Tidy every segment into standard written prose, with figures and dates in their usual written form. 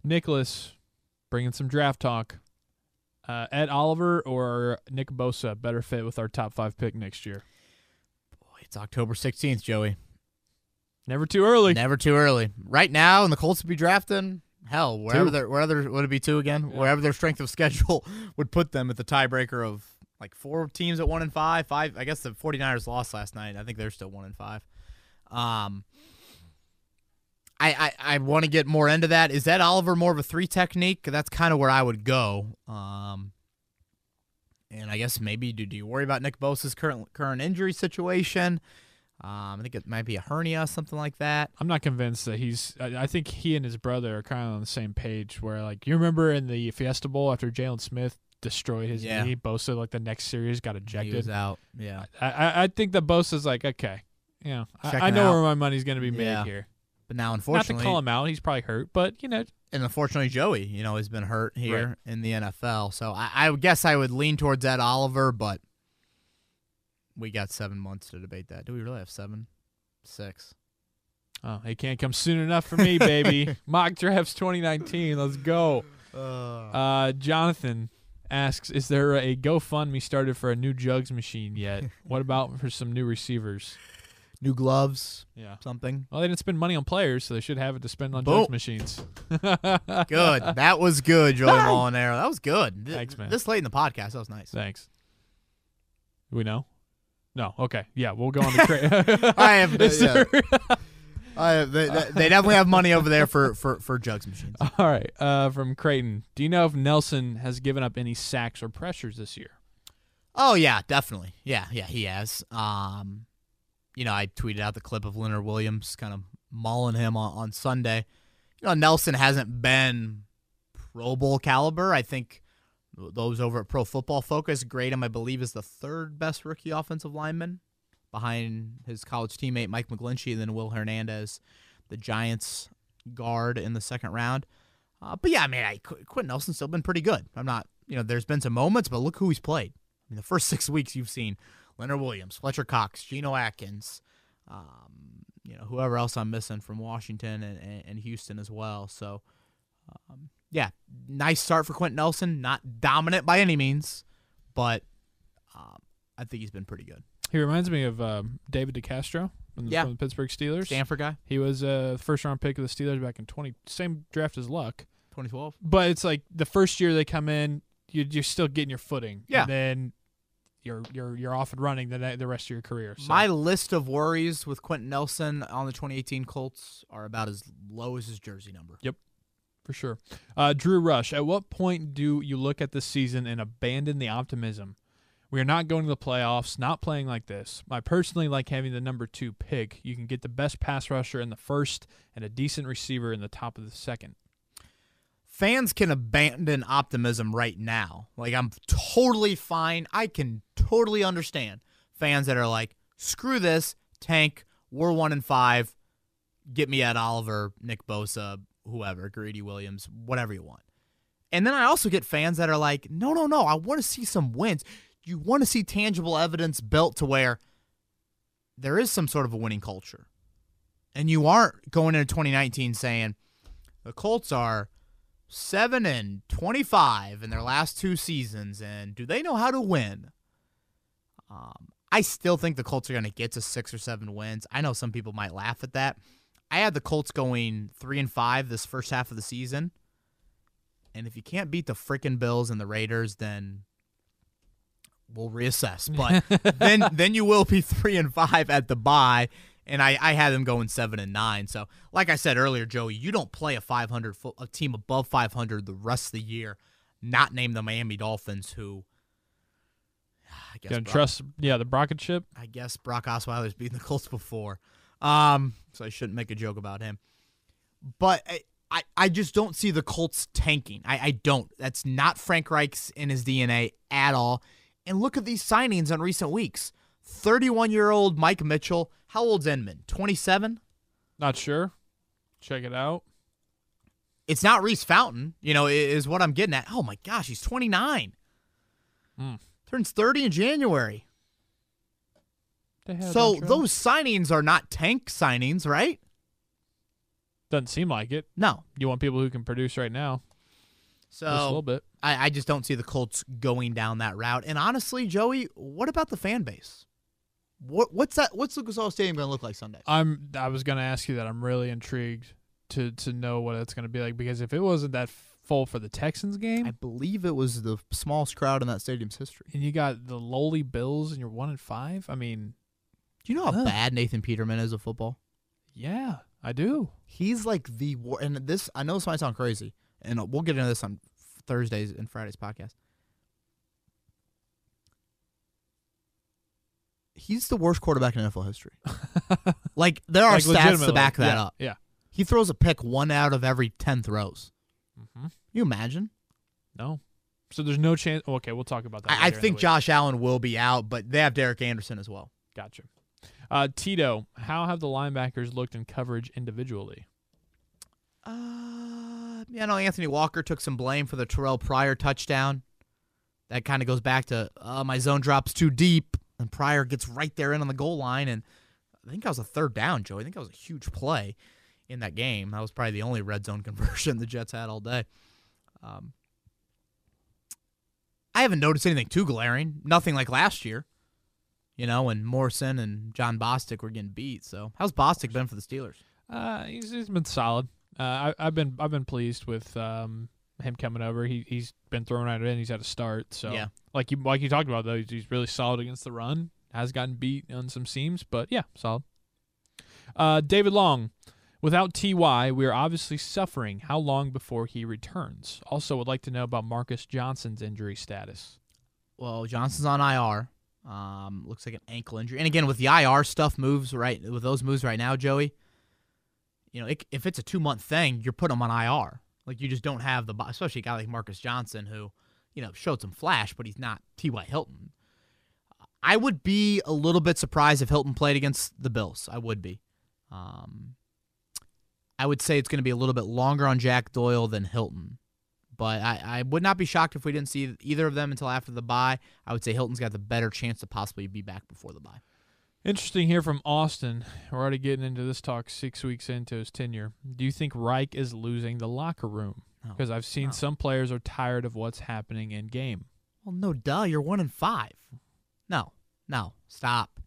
Nicholas, bringing some draft talk. Ed Oliver or Nick Bosa better fit with our top 5 pick next year? Boy, it's October 16th, Joey. Never too early. Never too early. Right now, and the Colts would be drafting, hell, wherever would it be 2 again? Yeah. Wherever their strength of schedule would put them at the tiebreaker of like 4 teams at 1-5. 5. I guess the 49ers lost last night. I think they're still 1-5. I want to get more into that. Is Ed Oliver more of a 3 technique? That's kind of where I would go. And I guess maybe do you worry about Nick Bosa's current injury situation? I think it might be a hernia, something like that. I'm not convinced that I think he and his brother are kind of on the same page where, like, you remember in the Fiesta Bowl after Jalen Smith destroyed his knee, Bosa, like, the next series got ejected. He was out, yeah. I think that Bosa's like, okay, I know where my money's going to be made here. But now, unfortunately, not to call him out, he's probably hurt, but and unfortunately, Joey, has been hurt here in the NFL. So I guess I would lean towards Ed Oliver, but we got 7 months to debate that. Do we really have 7? 6. Oh, it can't come soon enough for me, baby. Mock drafts 2019. Let's go. Jonathan asks, is there a GoFundMe started for a new jugs machine yet? What about for some new receivers? New gloves, something. Well, they didn't spend money on players, so they should have it to spend on Boom. jugs machines. Good. That was good, Joey Molinaro. That was good. Thanks, man. This late in the podcast, that was nice. Thanks. Do we know? No. Okay. Yeah, we'll go on to Creighton. I have. They definitely have money over there for jugs machines. All right. From Creighton, do you know if Nelson has given up any sacks or pressures this year? Oh yeah, definitely. Yeah, he has. I tweeted out the clip of Leonard Williams kind of mauling him on Sunday. Nelson hasn't been Pro Bowl caliber. I think those over at Pro Football Focus grade him, I believe, is the 3rd best rookie offensive lineman behind his college teammate Mike McGlinchey and then Will Hernandez, the Giants guard in the 2nd round. But yeah, I mean, Quentin Nelson's still been pretty good. I'm not, there's been some moments, but look who he's played. I mean, the first 6 weeks you've seen Leonard Williams, Fletcher Cox, Geno Atkins, whoever else I'm missing from Washington and Houston as well. So, nice start for Quentin Nelson. Not dominant by any means, but I think he's been pretty good. He reminds me of David DeCastro from the Pittsburgh Steelers. Stanford guy. He was a first-round pick of the Steelers back in same draft as Luck. 2012. But it's like the first year they come in, you're still getting your footing. Yeah. And then you're off and running the rest of your career. So. My list of worries with Quentin Nelson on the 2018 Colts are about as low as his jersey number. Yep, for sure. Drew Rush, at what point do you look at this season and abandon the optimism? We are not going to the playoffs, not playing like this. I personally like having the number 2 pick. You can get the best pass rusher in the 1st and a decent receiver in the top of the 2nd. Fans can abandon optimism right now. Like, I'm totally fine. I can totally understand fans that are like, screw this, tank, we're 1-5, get me Ed Oliver, Nick Bosa, whoever, Greedy Williams, whatever you want. And then I also get fans that are like, no, I want to see some wins. You want to see tangible evidence built to where there is some sort of a winning culture. And you aren't going into 2019 saying the Colts are 7-25 in their last 2 seasons, and do they know how to win? I still think the Colts are going to get to 6 or 7 wins. I know some people might laugh at that. I had the Colts going 3-5 this first half of the season, and if you can't beat the freaking Bills and the Raiders, then we'll reassess. But then you will be 3-5 at the bye. And I had them going 7-9. So, like I said earlier, Joey, you don't play a team above 500 the rest of the year, not name the Miami Dolphins, who I guess the Brockett ship. I guess Brock Osweiler's beaten the Colts before, so I shouldn't make a joke about him. But I just don't see the Colts tanking. I don't. That's not Frank Reich's in his DNA at all. And look at these signings in recent weeks. 31-year-old Mike Mitchell. How old's Inman? 27? Not sure. Check it out. It's not Reese Fountain, is what I'm getting at. Oh, my gosh, he's 29. Turns 30 in January. So those signings are not tank signings, right? Doesn't seem like it. No. You want people who can produce right now. So Just a little bit. I just don't see the Colts going down that route. And honestly, Joey, what about the fan base? What's Lucas Oil Stadium going to look like Sunday? I was going to ask you that. I'm really intrigued to know what it's going to be like, because if it wasn't that full for the Texans game, I believe it was the smallest crowd in that stadium's history. and you got the lowly Bills and you're 1-5. I mean, Do you know how bad Nathan Peterman is at football? yeah, I do. He's like and this, I know this might sound crazy, and we'll get into this on Thursdays and Fridays podcast. He's the worst quarterback in NFL history. Like, there are stats to back that up. Yeah. He throws a pick 1 out of every 10 throws. Mm-hmm. You imagine? No. So there's no chance. Okay, we'll talk about that. I think Josh Allen will be out, but they have Derek Anderson as well. Gotcha. Tito, how have the linebackers looked in coverage individually? Anthony Walker took some blame for the Terrell Pryor touchdown. That kind of goes back to my zone drops too deep, and Pryor gets right there in on the goal line, and I think that was a 3rd down, Joey. I think that was a huge play in that game. That was probably the only red zone conversion the Jets had all day. I haven't noticed anything too glaring. Nothing like last year, when Morrison and John Bostic were getting beat. So how's Bostic been for the Steelers? He's been solid. I've been pleased with him coming over. He's been thrown out in. He's had a start. So yeah. like you talked about though, he's really solid against the run. Has gotten beat on some seams, but yeah, solid. David Long, without Ty, we are obviously suffering. How long before he returns? Also, would like to know about Marcus Johnson's injury status. Well, Johnson's on IR. Looks like an ankle injury. And again, with the IR stuff with those moves right now, Joey, if it's a 2-month thing, you're putting him on IR. Like, you just don't have especially a guy like Marcus Johnson who, showed some flash, but he's not T.Y. Hilton. I would be a little bit surprised if Hilton played against the Bills. I would be. I would say it's going to be a little bit longer on Jack Doyle than Hilton. But I would not be shocked if we didn't see either of them until after the bye. I would say Hilton's got the better chance to possibly be back before the bye. Interesting here from Austin. We're already getting into this talk 6 weeks into his tenure. Do you think Reich is losing the locker room? Because I've seen some players are tired of what's happening in game. Well, no, duh. You're 1-5. No. Stop.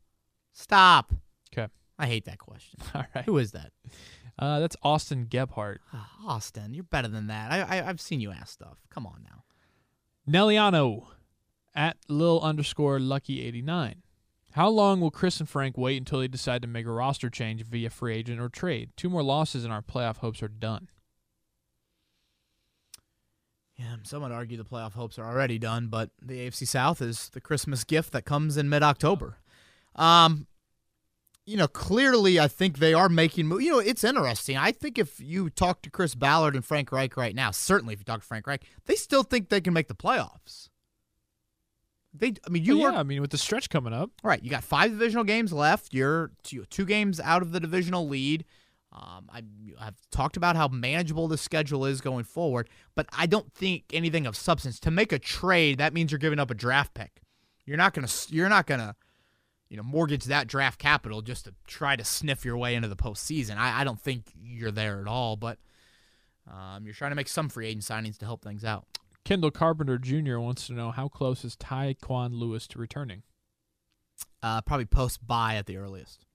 Okay. I hate that question. All right. Who is that? That's Austin Gebhardt. Austin, you're better than that. I've seen you ask stuff. Come on now. Nelliano at Lil_Lucky89. How long will Chris and Frank wait until they decide to make a roster change via free agent or trade? 2 more losses and our playoff hopes are done. Yeah, some would argue the playoff hopes are already done, but the AFC South is the Christmas gift that comes in mid-October. Clearly I think they are making moves. It's interesting. I think if you talk to Chris Ballard and Frank Reich right now, certainly if you talk to Frank Reich, they still think they can make the playoffs. With the stretch coming up. Right, you got 5 divisional games left. You're 2 games out of the divisional lead. I've talked about how manageable the schedule is going forward, but I don't think anything of substance. To make a trade, that means you're giving up a draft pick. You're not gonna mortgage that draft capital just to try to sniff your way into the postseason. I don't think you're there at all, but you're trying to make some free agent signings to help things out. Kendall Carpenter Jr. wants to know how close is Tyquan Lewis to returning? Probably post-bye at the earliest.